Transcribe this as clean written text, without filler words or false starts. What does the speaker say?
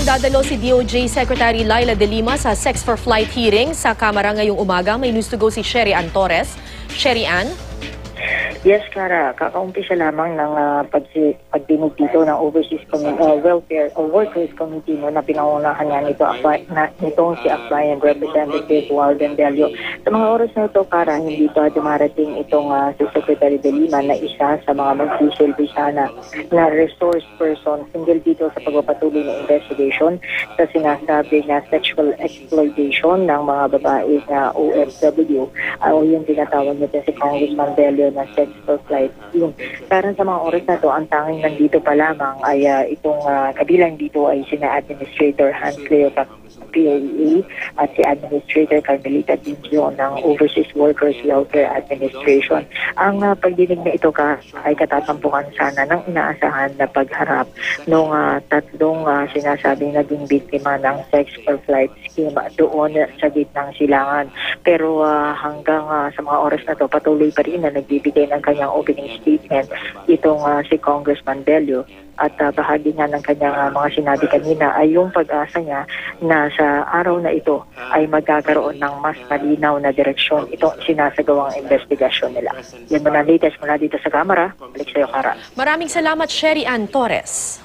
Magdadalo si DOJ Secretary Laila De Lima sa Sex for Flight hearing sa Kamara ngayong umaga. May news to go si Sherry Ann Torres. Sherry Ann? Yes, Cara. Kakaumpisa lamang ng pagdinig dito ng Overseas Welfare o Workers Committee na pinangunahan niya nitong si Akbayan Representative Walden Delio. Sa mga oras na ito, Cara, hindi pa dumarating itong si Secretary De Lima na isa sa mga magsisilbi sana na resource person single dito sa pagpapatuloy ng investigation sa sinasabi na sexual exploitation ng mga babae na OFW o yung tinatawag nito si Congressman Delio na sex for flight scheme. Parang sa mga oras na to, ang tanging nandito pa lamang ay itong kabilang dito ay sina Administrator Hans Leo PAE at si Administrator Carmelita Dincio ng Overseas Workers Welfare Administration. Ang pagdinig na ito ay katatampukan sana ng inaasahan na pagharap ng tatlong sinasabing naging biktima ng sex for flight scheme doon sa gitnang silangan. Pero hanggang sa mga oras na to, patuloy pa rin na nagbibigay ng kanyang opening statement itong si Congressman Delio. At bahagi nga ng kanyang mga sinabi kanina ay yung pag-asa niya na sa araw na ito ay magkakaroon ng mas malinaw na direksyon itong sinasagawang investigasyon nila. Yan muna latest mula dito sa Kamara. Balik sa iyo, Kara. Maraming salamat, Sherry Ann Torres.